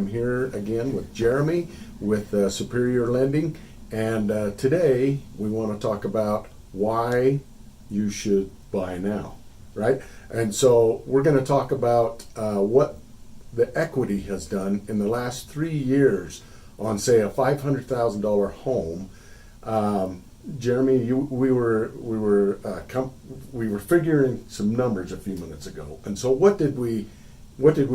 I'm here again with Jeremy with Superior Lending, and today we want to talk about why you should buy now, right? And so we're going to talk about what the equity has done in the last 3 years on, say, a $500,000 home. Jeremy, we were figuring some numbers a few minutes ago, and so what did we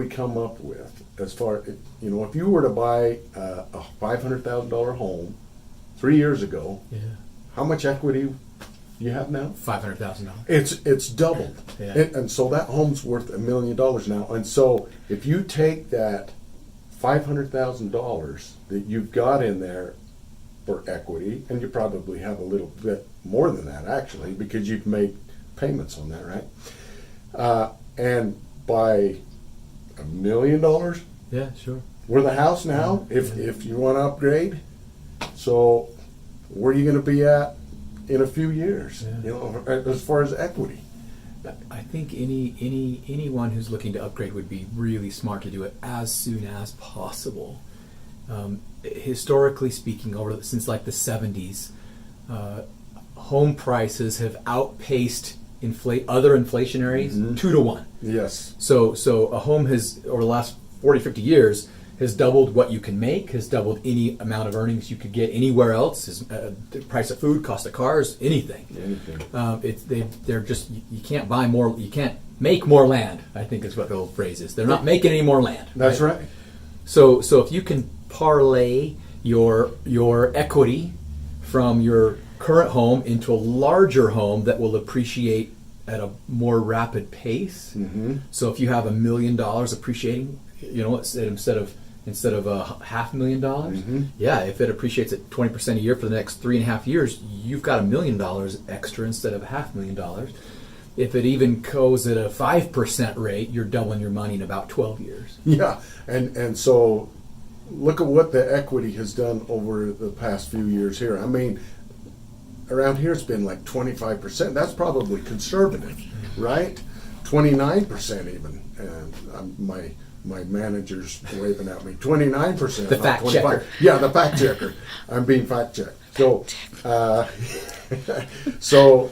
come up with as far, if you were to buy a $500,000 home 3 years ago, Yeah. how much equity you have now? $500,000. It's doubled, Yeah. and so that home's worth $1 million now. And so if you take that $500,000 that you've got in there for equity, and you probably have a little bit more than that actually, because you've made payments on that, right? And buy $1 million Yeah, sure. worth of house now, if you want to upgrade. So where are you going to be at in a few years? Yeah. As far as equity. I think anyone who's looking to upgrade would be really smart to do it as soon as possible. Historically speaking, since like the 70s, home prices have outpaced other inflationaries 2 to 1. Yes. So a home has, over the last 40, 50 years, has doubled what you can make, has doubled any amount of earnings you could get anywhere else. The price of food, cost of cars, anything. They're just, you can't buy more, you can't make more land, I think is what the old phrase is. They're not making any more land. That's right. So if you can parlay your equity from your current home into a larger home that will appreciate at a more rapid pace. Mm-hmm. So if you have $1 million appreciating, instead of $500,000, Mm-hmm. yeah, if it appreciates at 20% a year for the next 3.5 years, you've got $1 million extra instead of $500,000. If it even goes at a 5% rate, you're doubling your money in about 12 years. Yeah, and so look at what the equity has done over the past few years here. I mean, around here it's been like 25%. That's probably conservative, right? 29% even. And my manager's waving at me. 29%. The fact 25. checker. Yeah, the fact checker. I'm being fact checked. So, so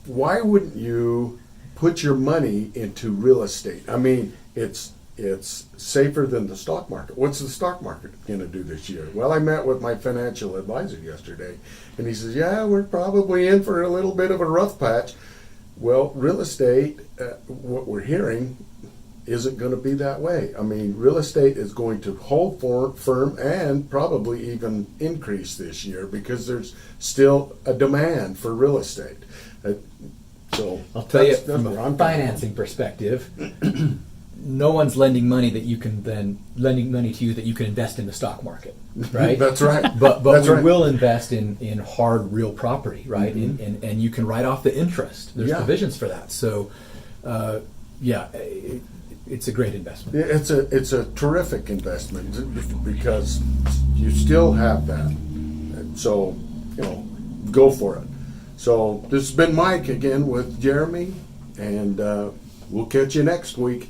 why wouldn't you put your money into real estate? I mean, it's safer than the stock market. What's the stock market going to do this year? Well, I met with my financial advisor yesterday, and he says, yeah, we're probably in for a little bit of a rough patch. Well, real estate, what we're hearing, isn't going to be that way. I mean, real estate is going to hold firm and probably even increase this year because there's still a demand for real estate. So I'll tell you, that's from where a I'm financing perspective, no one's lending money to you that you can invest in the stock market, right? That's right. But That's we right. will invest in hard real property, right? Mm-hmm. And you can write off the interest. There's Yeah. provisions for that. So, it's a great investment. It's a terrific investment because you still have that. And so, go for it. So this has been Mike again with Jeremy, and we'll catch you next week.